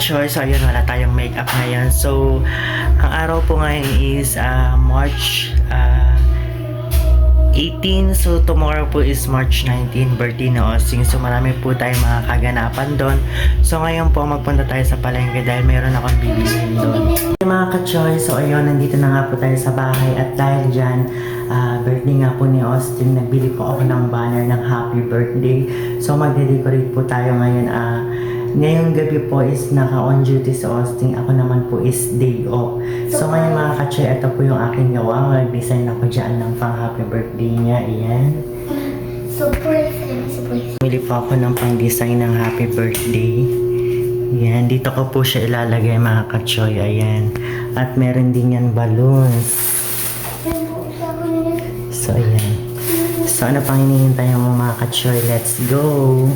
ka-choice, so ayun, wala tayong makeup ngayon. So, ang araw po ngayon is March 18. So, tomorrow po is March 19, birthday na Osing. So, marami po tayong mga kaganapan doon. So, ngayon po, magpunta tayo sa palengke dahil mayroon akong bibilihin doon. Mga ka-choice, so ayun, nandito na nga po tayo sa bahay. At dahil dyan, birthday nga po ni Austin, nagbili po ako ng banner ng happy birthday. So, magde-decorate po tayo ngayon. Ngayong gabi po is naka-on duty si Austin. Ako naman po is day off. So ngayon mga ka-choy, ito po yung aking gawa. Mag-design ako dyan ng pang-happy birthday niya. Ayan. Bili po ako ng pang-design ng happy birthday. Ayan. Dito ko po siya ilalagay mga ka-choy. Ayan. At meron din yan balloons. So ayan. So ano pang hinihintay mo mga ka-choy? Let's go!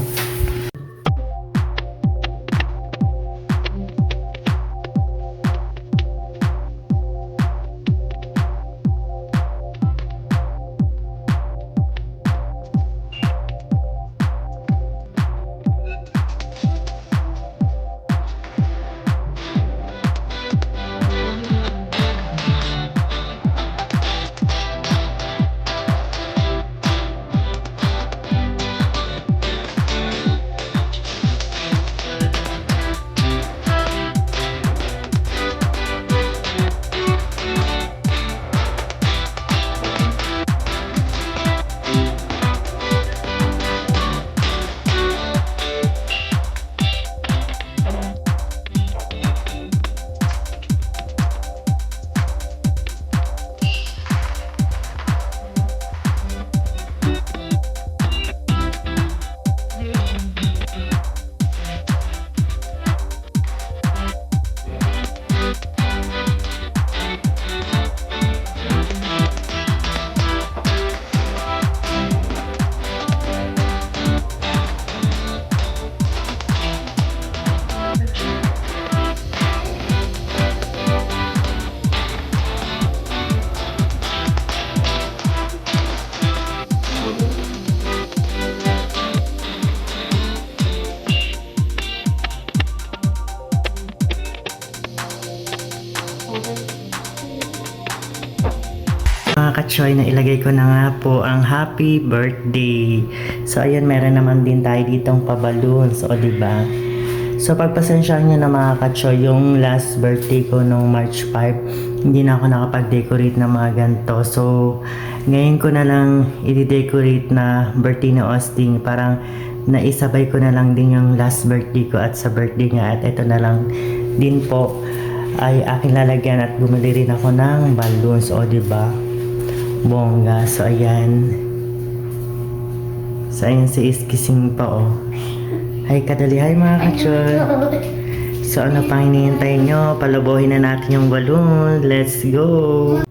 Mga ka-choy, na ilagay ko na nga po ang happy birthday. So ayun, meron naman din tayo ditong pa-balloons, o diba? So pagpasensyahan nyo na mga ka-choy, yung last birthday ko nung March 5, hindi na ako nakapag-decorate ng mga ganito. So ngayon ko na lang i-decorate na birthday na Austin. Parang naisabay ko na lang din yung last birthday ko at sa birthday niya. At ito na lang din po ay aking lalagyan at bumili rin ako ng balloons, o diba? Bongga. So ayan. So ayan si Iskising pa, oh. Hi kadali. Hi mga ka-choy. So ano pang hinihintay nyo? Palabohin na natin yung balloon. Let's go!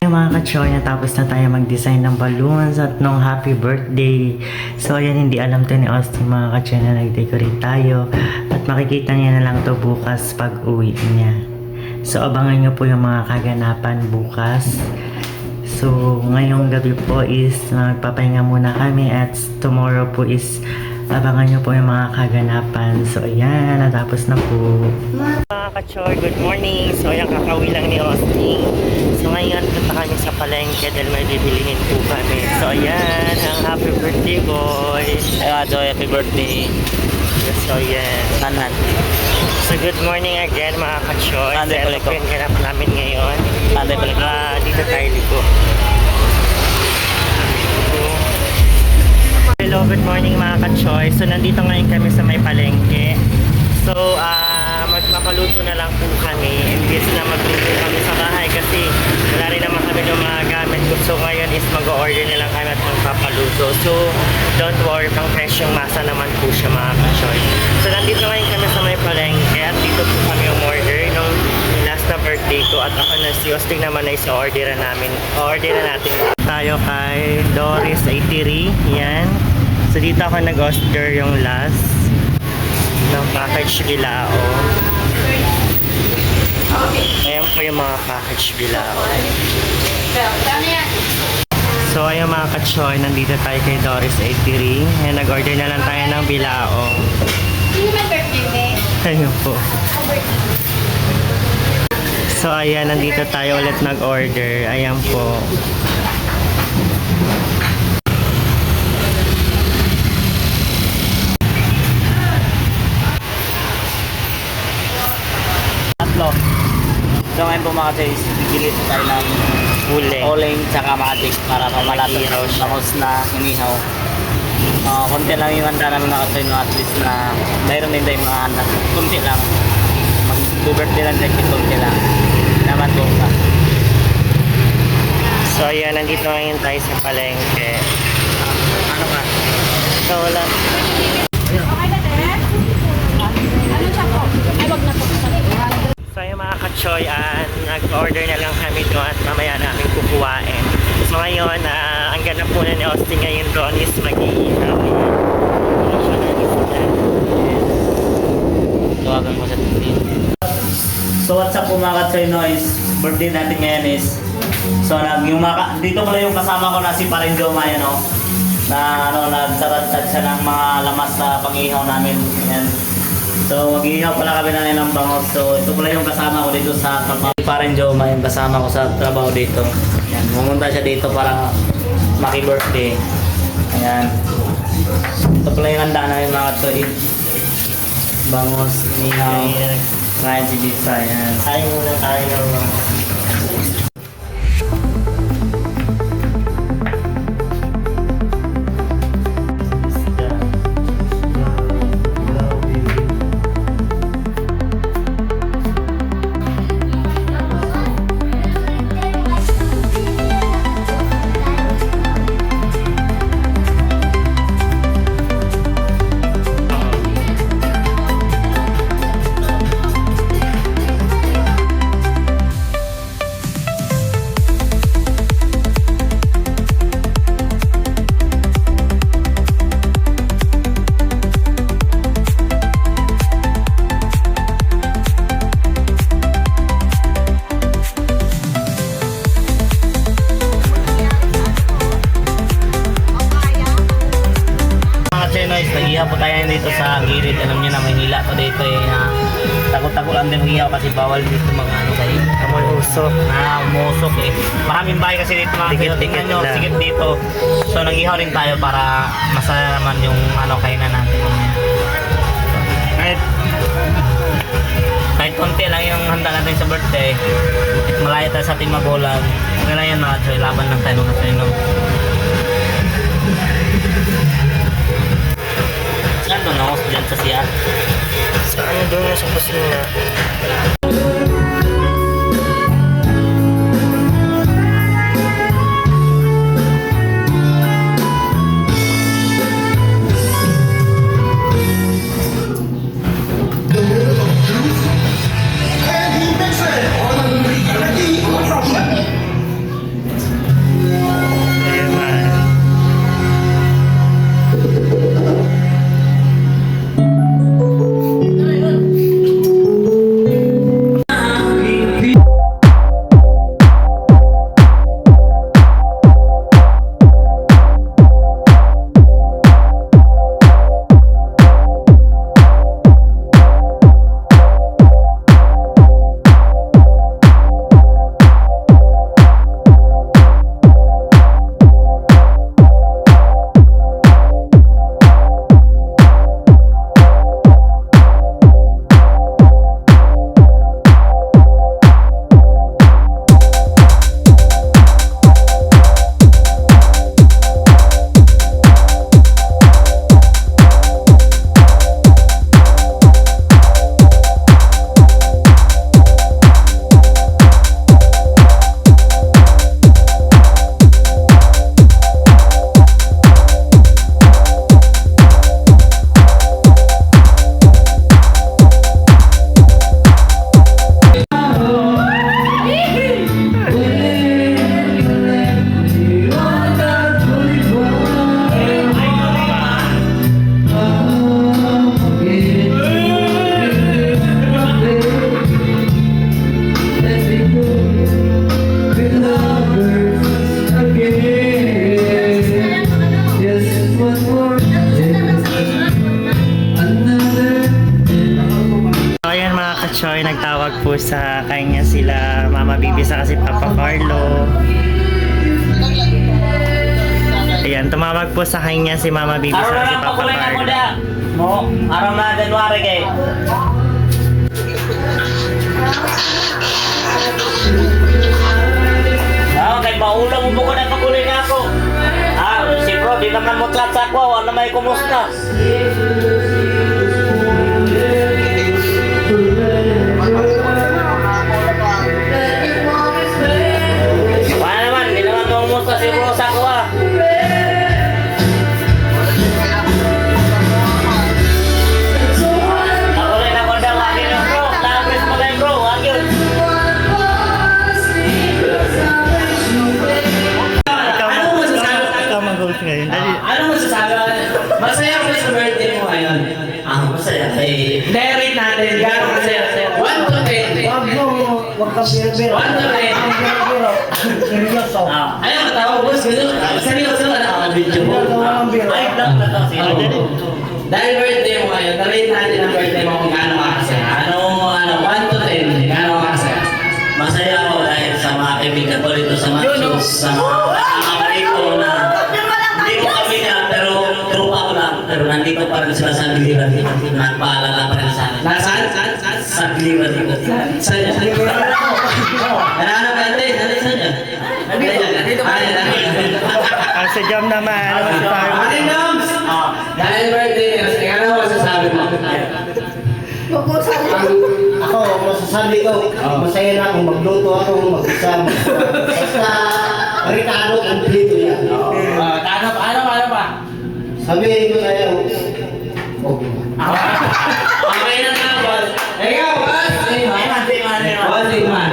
Mga ka-choy, natapos na tayo mag-design ng balloons at nung happy birthday. So ayan, hindi alam to ni Austin mga ka-choy na nag-decorate tayo. At makikita niya na lang to bukas pag uwi niya. So abangan nyo po yung mga kaganapan bukas. So ngayong gabi po is magpapahinga muna kami at tomorrow po is abangan nyo po yung mga kaganapan. So ayan, natapos na po. Mga ka-choy, good morning. So ayan, kakauwi lang ni Austin. So ngayon, punta kami sa palengke dahil may bibilihin po kami. So ayan, ang happy birthday boy. Ay, Joy, happy birthday. So ayan. Tanan. So good morning again mga ka-choy. Anday So pala ko. ito ganap namin ngayon. Anday pala ko. Dito tayo liko. morning mga ka-choy. So nandito ngayon kami sa may palengke. So magpapaluto na lang po kami. Imbes na magluto kami sa bahay kasi wala rin naman kami ng mga gamit ko. So ngayon is mag-order na lang kami at magpapaluto. So don't worry, pang fresh yung masa naman po siya mga ka-choy. So nandito ngayon kami sa may palengke at dito po kami umorder nung last na birthday ko. At ako na si Osting naman ay sa orderan namin. Orderan natin tayo kay Doris Eatery. Yan. So dito ako nag-order yung last ng package bilao. Ayan po yung mga package bilao. So ayun mga ka-choy, nandito tayo kay Doris Eatery. Ayan, nag-order na lang tayo ng bilao. Sino man birthday? Ayun po. So ayan, nandito tayo ulit nag-order. Ayan po. Tatlo. So ngayon po mga guys, gigilit tayo ng Uling. oling tsaka matik para pamalatot Mag-ihaw siya. bangos na hinihaw. Konti lang yung handa namin mga guys, no, at least na mayroon din tayong mga handa. Kunti lang. Mag-birthday lang tayo, kunti lang. Naman po ka. So ayan, nandito ngayon tayo sa palengke. Ano ka? So wala. Okay na, te? Ano siya po? Ay, wag na po. So yung mga ka-choy, nag-order na lang kami doon at mamaya namin kukuhain. So ngayon, ang ganap muna ni Austin ngayon doon is mag-iihaw. Tawagan ko sa TV. So what's up po mga ka-choy noise? Birthday natin ngayon is dito pala yung kasama ko na si Parin Joma yan o. Na nagtaratad siya ng mga lamas sa pang-ihaw namin. Yan. So mag-ihaw pala kami na ng bangos. So ito pala yung kasama ko dito sa trabaho. Si Parin Joma yung kasama ko sa trabaho dito. Yan. Pumunta siya dito para maki-birthday. Ayan. Ito pala yung handa namin mga ka-choy. Bangos, inihaw. Ngayon si Jitsa. Yan. Kain muna tayo ng Nag-ihaw po tayo dito sa gilid. Alam niyo na may hila pa dito eh. Takot-takot lang din mag-ihaw kasi bawal dito mga ano kayo. amoy usok. Umusok eh. Maraming bahay kasi dito mga Dikit-dikit tingnan nyo, lang. sikip dito. So nag-ihaw rin tayo para masaya naman yung kainan natin. Kahit konti lang yung handa natin sa birthday. At malaya tayo sa ating magulang. Okay lang yan mga choy. Laban lang tayo mga choy. No? Saan doon ako? Diyan sa siya? Sa ano doon sa kusina? Ayun tumawag po sa kanya sila Mama Bibi sa kasi Papa Carlo. Ayan, tumawag po sa kanya si Mama Bibi sa Araw na kasi lang Papa pakulay na mo Carlo. da. No, araw na January kay. Kay maulang mo ko na pakulay na ako. Si bro, di naman mo tlat sa ako. Ano may kumusta? Wala naman, di naman kumusta si bro sa ako ah. Nakulay na ko daw, akin yung bro. Tapos mo lang bro, akin. Ikaw mag-host ngayon. Dali. Ano masasabi mo? Masaya ko sa birthday mo ngayon. Masaya. Direct natin, gano'ng masaya sa'yo? 1 to 10. Huwag ka biro-biro. 1 to 10. Ang biro-biro. Seryoso. Ayaw matawag, boss. Seryoso na nakaka-video mo. Walang biro. Ay, vlog na to. Dahil birthday mo ngayon, narate natin ang birthday mo kung gaano ka kasaya. 1 to 10, gaano ka kasaya? Masaya ako dahil sa mga kaibigan ko dito sa Machos, sa mga kasama ko na hindi ko kami na, pero tropa ko lang. Pero nandito pa rin sila sa Giliran. Nagpaalala pa rin sa akin. Nasaan? Sa Giliran dito. Saan yan? Ano ba ito? Ano saan yan? Nandito pa rin. Ang sa jam naman, ano masasabi mo? Ate Noms! Dahil birthday niya, ano masasabi mo? Ako, masasabi ko, masaya na akong magluto ako, mag-isama. Basta, Ricardo, kumplito yan. Ano ba? Sabihin ko sa'yo, Okay na nga, boss. Ikaw, boss! Boss, man.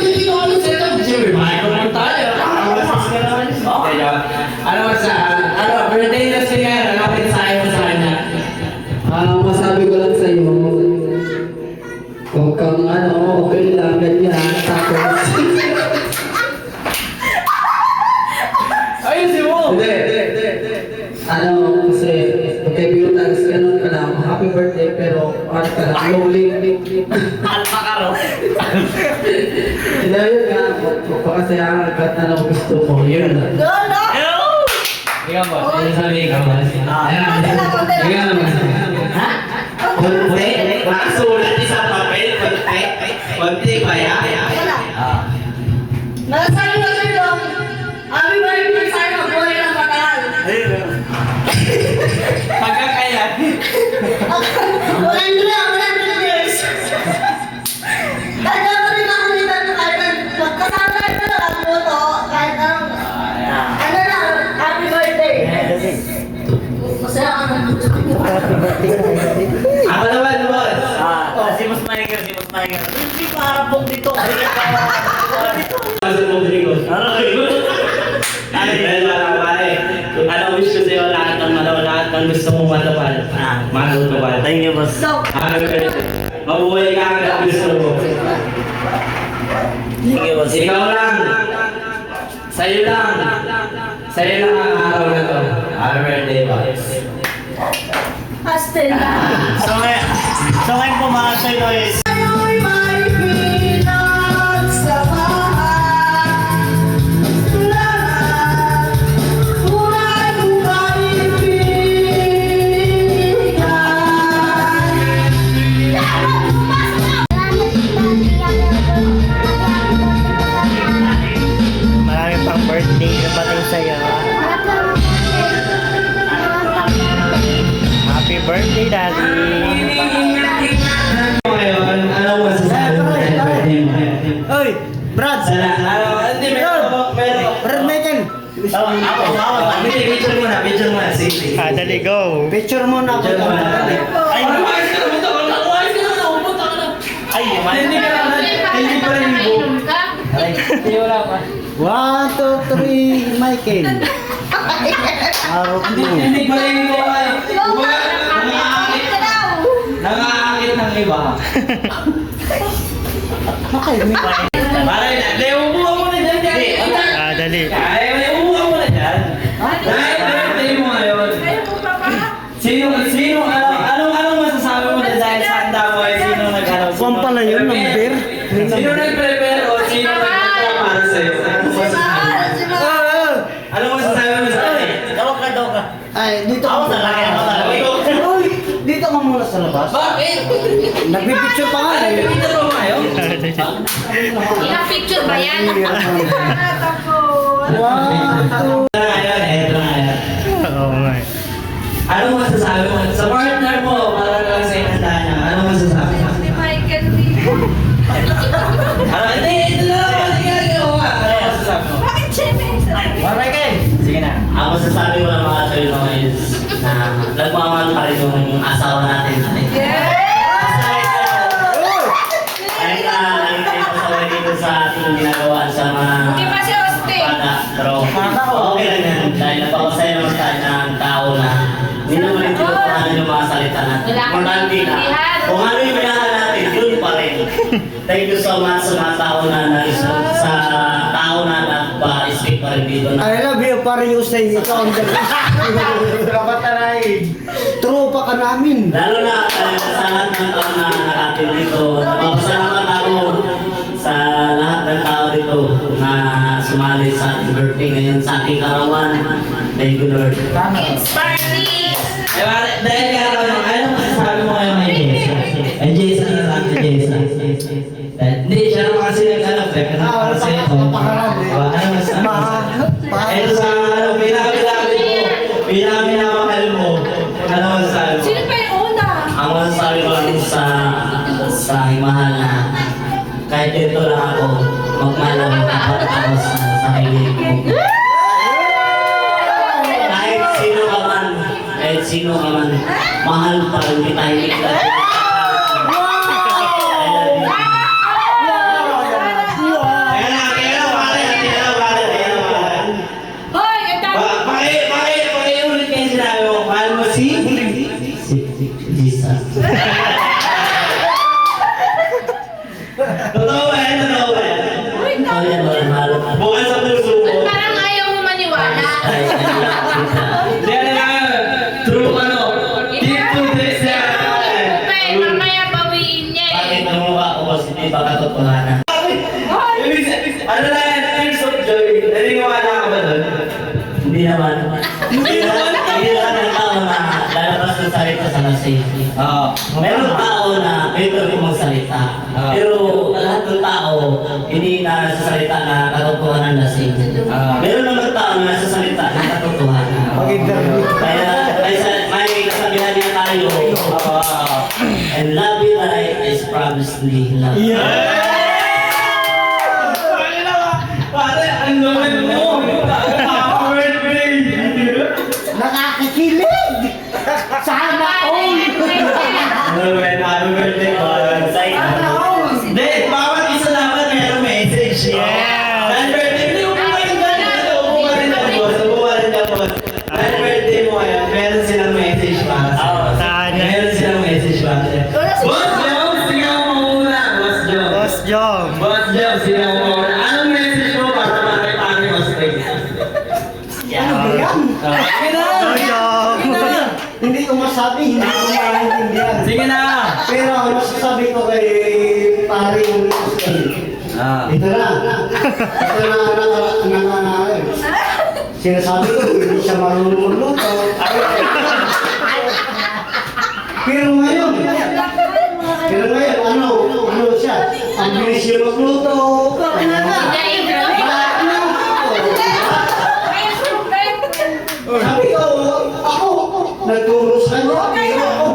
Dito ako set up. Siyempre, microphone tayo. Birthday na siya, ano pinsayo mo sa kanya? Masabi ko lang sa'yo, huwag kang okay lang, ganyan, tapos... Ayusin mo! Hindi. Kasi, pagkaibigo tayo sa ganun ka lang, happy birthday, pero ano ka lang, lonely. Alpa ka ro. Hindi, yun nga, magpapakasayahan agad na lang gusto ko, yun. Ikaw, boss. Ano sabi ikaw, boss? Ikaw naman. Ha? Kunti? Nakasulat sa papel? Kunti? Kunti ba yan? Nasabi na sa'yo, happy birthday sa'yo, buhay ng matagal. Pagkakayan. 100 years. Kaya mo rin ako nito kahit magkasama na lang mo to, kahit anong, ano lang, happy birthday. Masaya ka naman. Ako naman, boss. Si Mas Mahinger. Hindi pa harapong dito. Pasok mo, Rodrigo. Ano wish ko sa'yo lahat ng gusto mong matupad? Matutupad. Thank you, boss. Mabuhay ka hanggang gusto mo. Thank you, boss. Ikaw lang. Sa'yo lang. Sa'yo lang ang araw na to. Happy birthday, boss. Pastel na. So ngayon po mga sa'yo is Ano'y may pinagsamahan. Lahat, tunay kong kaibigan. Marami pang birthday na pating sa'yo. Happy birthday, Daddy! Ngayon, ano masasabi mo sa birthday mo? Oy, Brad! Hindi, meron. Brad Michael! Picture muna. Sige. Dali, go! Picture mo na ako. Picture mo na. ay Hindi pa rin yung book. 1, 2, 3, Michael. Arot mo. Hindi pa rin yung nangaakit ng iba. Parang umuha mo na dyan. Dali. Umuha mo na dyan. Dahil birthday mo ngayon. Anong masasabi mo na dahil sa handa mo ay sino Ay, dito Ako talaga, ako talaga. Uy, dito ka muna sa labas. Bakit? Nagpipicture pa nga eh. Dito ba kayo? Ilang picture ba yan? Wow. Ito na ngayon. Oo nga. Anong masasabi mo? Sa partner mo, para lang sa inandaan niya, anong masasabi mo? Si Michael Vivo. Hindi, ito na lang ang ginagawa. Anong masasabi mo? Bakit siya may Sige na. Ang masasabi ko lang mga Choy no is na nagmamahal pa rin yung asawa natin. Kahit na nakikita ko sa dito sa ating ginagawa sa mga Di ba si Austin? bata. Pero okay lang yan. Dahil napakasaya naman tayo ng tao na hindi naman ito kung yung mga salita natin. Wala akong Importante na maintindihan. kung ano yung minahal natin, yun pa rin. Thank you so much sa mga tao na sa tao na nagpa-speak pa rin dito na I love you, pare Yusay. Ikaw ang galing. Tropa ka namin. lalo na sa lahat ng tao na nakatin dito. Napapasalamat ako sa lahat ng tao dito na sumali sa ating birthday ngayon sa ating karawan. Thank you, Lord. It's party! Eh, dahil ka naman, anong masasabi mo kayo may Jason? Ay, Jason na lang si Jason. Hindi, siya naman kasi nag-anak, pero kasi ito. Ano masasabi? Ito sa pinakabilapit mo, pinakaminamahal mo, ano masasabi mo? Sino pa yung una? Ang masasabi ko lang sa mahal na kahit ito lang ako, magmahal ako kapag ako sa sarili ko. Kahit sino ka man, mahal pa rin kita, hindi kita. Hoy, ang dami! Pakiulit kayo sinabi mo, mahal mo si Jesus. Totoo ba yan? Totoo ba yan? Uy, Oh, yan, mahal. Bukas sa puso mo. parang ayaw mo maniwala. Ay, Yan na nga, true ano, deep to this Okay, mamaya bawiin niya eh. bakit ang mukha ko positive ang katotohanan? Ano na yan, tears of joy. Naniniwala ka ba doon? Hindi naman. Hindi naman ang tao na lalabas ng salita sa lasing. Oo. Meron tao na ito rin magsalita. Pero lahat ng tao, hindi na sasalita na katotohanan lasing. Meron naman tao na sasalita na katotohanan. Kaya may kasabihan niya tayo, and love you like is promised me love. Pare, ang laman mo! Happy birthday! Nakakikilig! Sana all! Happy birthday, Hindi, bawat isa dapat mayroong message. Happy birthday! Hindi, upo ka rin dyan. Upo ka rin dyan, boss. Upo ka rin dyan, boss. Happy birthday mo ngayon. Meron silang message para sa'yo. Saan? Meron silang message para sa'yo. Boss Jom, sigaw mo muna. Boss Jom. Boss Jom. Boss Jom, sigaw mo muna. Anong message mo para makipag Austin? Ano ba yan? Boss Jom. Hindi ko masabi, hindi ko maintindihan. Sige na! Pero ang masasabi ko kay pare Yusay, ito na. Ito na, sinasabi ko, hindi siya marunong magluto. Pero ngayon, ano siya? Ang bilis siya magluto. Sabi ko, ako, nagturo sa kanya, pero ako,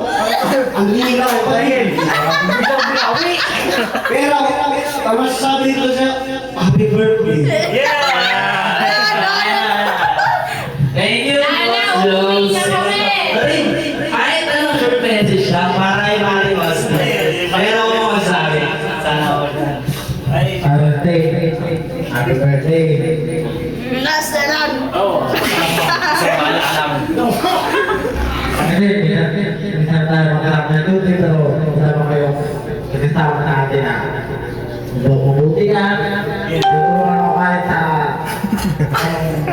ang hila ko pa rin. Pero, ang masasabi ko siya, happy birthday. Thank you, Sana, Boss Jom. uuwi na kami. Kahit anong short message siya, para kay Mari Austin. Mayroon akong masabi. Sana ako dyan. Happy birthday. Nasa lang. Kasi, hindi na tayo magkakap na tuloy, pero kasama kayo, kasama natin na mabuti ka, tuturuan ako kahit sa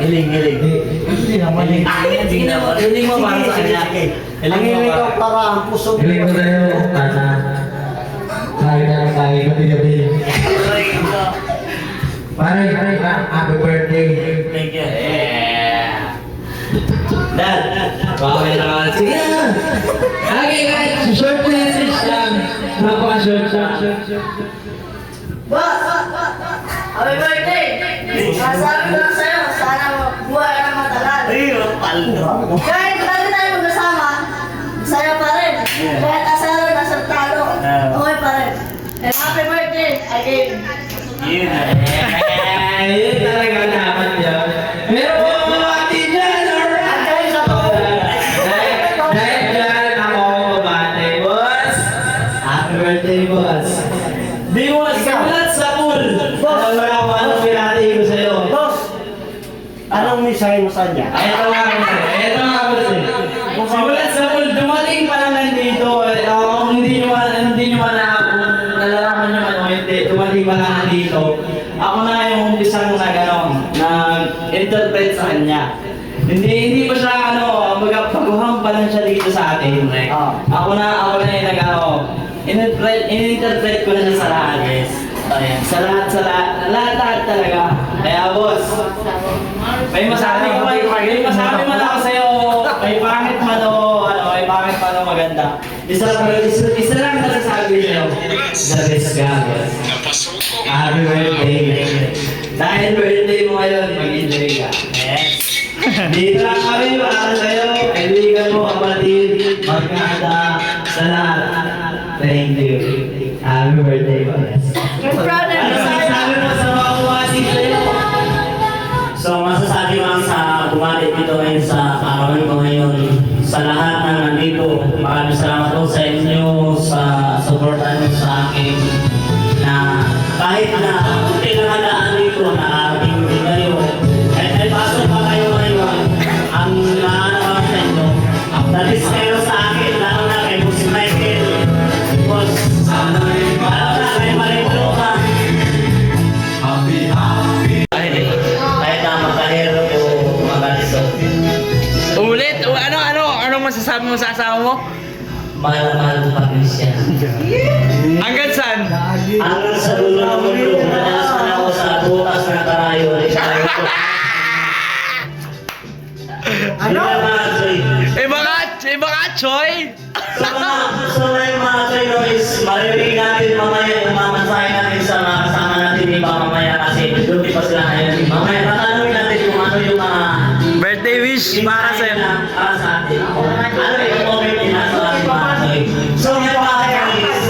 Hiling. hindi naman Hiling mo para sa kanya. Ang hiling ko para ang puso. Hiling ko sa'yo, sana kain na lang tayo gabi-gabi. Pare, happy birthday. Thank you. Dad, bawal na. Sige na. Okay, guys. Short message lang. Napaka-short. Boss! Happy birthday! Masasabi ko lang sa'yo, sana buhay ka ng matagal. Ay, paldo. Kahit lagi tayo magkasama, masaya pa rin. Kahit asalo, nasa talo, okay pa rin. And happy birthday again. Yun. Yun talaga dapat yun. Meron po mga atin dyan, alright? Dahil dyan ako mabate, boss. Happy birthday, boss. Di mo simulat sa pool. Alam mo na kung anong pinati ko sa'yo. Boss, anong mensahe mo sa kanya? Ito nga, boss. Simulat sa pool, dumating pa lang nandito. Hindi nyo nalalaman nyo ano, hindi. Dumating pa lang nandito. Ako na yung umpisang nag-interpret sa kanya. Hindi pa siya magpaguhang pa lang siya dito sa atin. Ako na yung in-interpret ko na siya sa lahat. Yes. Ayan. Sa lahat talaga. Kaya boss, may masabi man ako sa'yo, may pangit man o maganda. Isa lang na sasabi sa'yo, the best ka, boss. Happy birthday. Dahil birthday mo ngayon, mag-enjoy ka. Yes. Dito lang kami para sa'yo, kaibigan mo, kapatid, magkada, sa lahat. Thank you. Happy birthday, boss. You're proud of Ano yourself. masasabi mo sa mga kumasing sa'yo? So masasabi ko lang sa bumati dito ngayon sa arawan ko ngayon sa lahat na nandito. Maraming salamat po sa inyo sa suporta niyo sa akin na kahit na kunti lang ang daan dito nakarating din kayo. Kahit may pasok pa kayo ngayon, ang naano sa inyo, nalis kayo sa akin, lalo na kay Boss Michael. Boss, lalo na kay Marito ka. Kahit na makahirap o magalito. Ulit! Anong masasabi mo sa asawa mo? Mahal na mahal ko pa rin siya. Hanggang saan? Hanggang sa dulo ng mundo, madalas man ako sa butas ng karayo. Ano? Iba ka, Choy! So ngayon mga kayo is maririnig natin mamaya yung mamasahe natin sa mga kasama natin iba mamaya kasi duty pa sila ngayon. Mamaya tatanungin natin kung ano yung mga Birthday wish para sa'yo. para sa atin. Ano yung comment nila sa ating mga kayo. So ngayon mga kayo is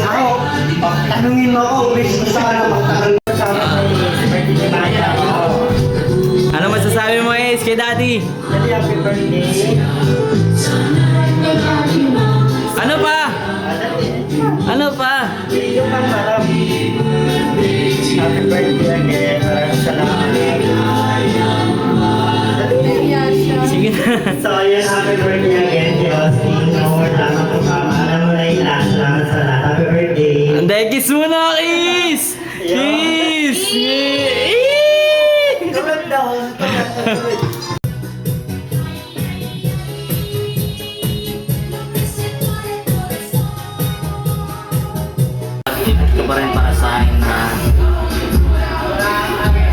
Tanungin mo ako, wish mo sana magtanong mo sa birthday tayo. Ano masasabi mo kay Daddy? Happy birthday. Ano pa? Ano pa? Yung pangmarap. Happy birthday again. Maraming salamat. Sige na. So, yun, happy birthday again, Justin. Salamat po sa alam mo na yung last. Salamat sa lahat. Happy birthday. Hindi, kiss muna, kiss! Kiss! Tulad daw. ito pa rin para sa akin na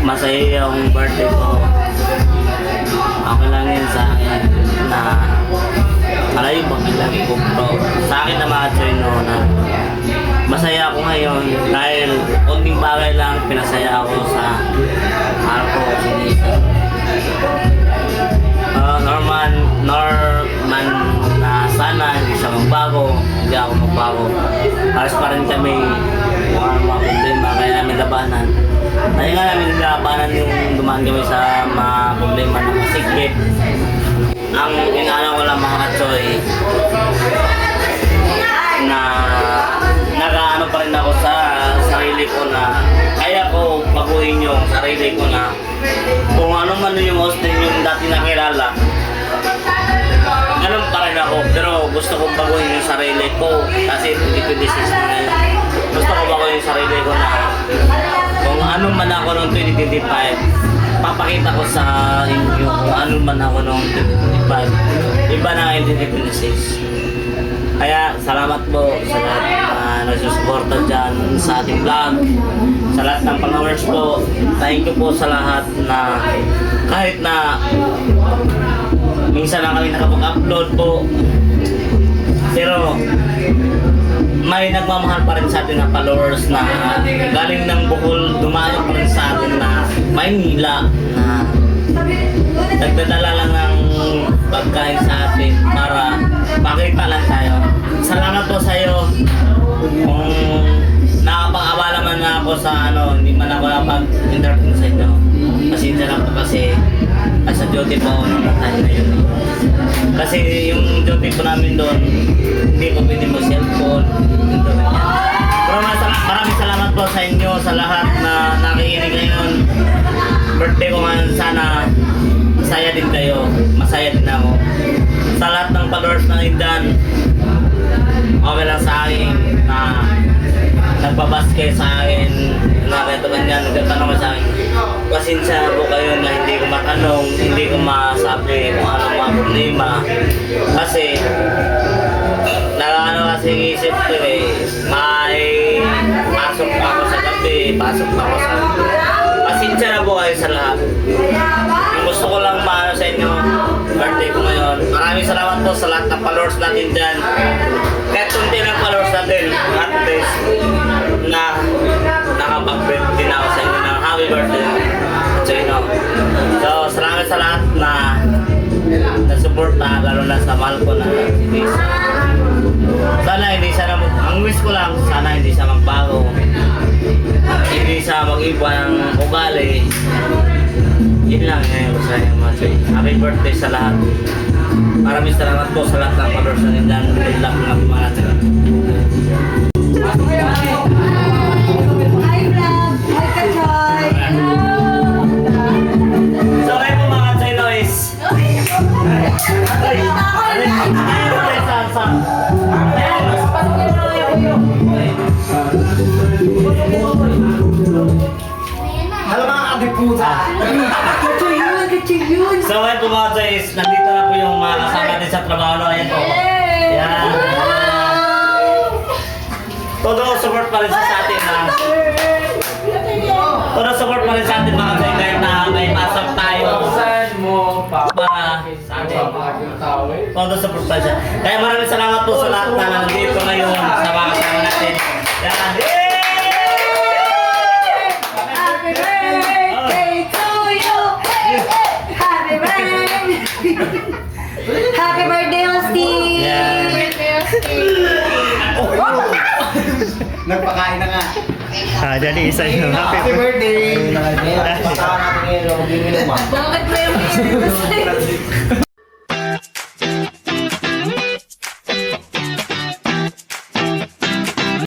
masaya yung birthday ko. Okay lang yun sa akin na malayo pag ilagay ko bro. Sa akin na mga Chino na masaya ako ngayon dahil konting bagay lang pinasaya ako sa araw ko sinisa. Norman na sana hindi siya magbago, hindi ako magbago. Halos pa rin kami mga problema kaya namin labanan. Kaya nga namin labanan yung dumaan kami sa mga problema ng masikip. Ang inaano ko lang mga katsoy na nag-ano pa rin ako sa sarili ko na kaya ko baguhin yung sarili ko na kung ano man yung Austin yung dati nakilala ganun pa rin ako pero gusto kong baguhin yung sarili ko kasi 2026 na ngayon gusto ko baguhin yung sarili ko na kung ano man ako noong 2025 papakita ko sa inyo kung ano man ako noong 2025 iba na ngayon 2026. Kaya salamat po sa lahat na nagsusuporta dyan sa ating vlog. Sa lahat ng followers po. Thank you po sa lahat na kahit na minsan lang kami nakapag-upload po. Pero may nagmamahal pa rin sa atin na followers na galing ng Bohol, dumayo pa rin sa atin na Maynila na nagdadala lang ng pagkain sa atin para makita lang tayo. Salamat po sa iyo. Kung nakapag-abala man na ako sa hindi man ako nakapag-entertain sa inyo. Pasensya lang po kasi nasa duty po ako nung time na yun. Kasi yung duty po namin doon, hindi ko pwede mo cellphone. Pero maraming salamat po sa inyo, sa lahat na nakikinig ngayon. Birthday ko ngayon, sana masaya din kayo, masaya din ako. Sa lahat ng followers ng Indan, okay lang sa akin na nagbabaskay sa akin, na kahit ganyan, nagtatanong sa akin. Pasensya po kayo na hindi ko matanong, hindi ko masabi kung anong mga problema. Kasi, kasi isip ko may pasok pa ako sa gabi, pasok pa ako sa... Pasensya na po kayo sa lahat. Yung gusto ko lang maano sa inyo, birthday ko ngayon. Maraming salamat po sa lahat ng followers natin dyan. Kahit kunti ng followers natin, at least, na nakapag-birthday na ako sa inyo ng happy birthday. So, salamat sa lahat na nasuporta, lalo na sa mahal ko na Lisa. Sana hindi siya ang wish ko lang, sana hindi siya magbago. Hindi siya mag-iba ng ugali. Yun lang ngayon ko sa inyo mga choy. Happy birthday sa lahat. Maraming salamat po sa lahat ng followers na nandyan. Good luck na mga natin. Hi vlog! Hi Kachoy! So ngayon po mga choy noise. Halo mga kadiputa. Kachoy yun! Kachoy yun! So ngayon po mga choice, nandito na po yung mga kasama natin sa trabaho. No? Ayan po. Yan. Todo support pa rin sa atin. Todo support pa rin sa atin mga choice. Kahit na may pasok tayo. Para sa atin. Todo support pa rin siya. Kaya maraming salamat po sa lahat na nandito ngayon sa mga kasama natin. Yan. Happy birthday to you! Happy birthday! Happy birthday, Austin! Yan. Nagpakain na nga. Dali, isa yun. Happy birthday! Basta natin ngayon, huwag yung inuman. Bakit may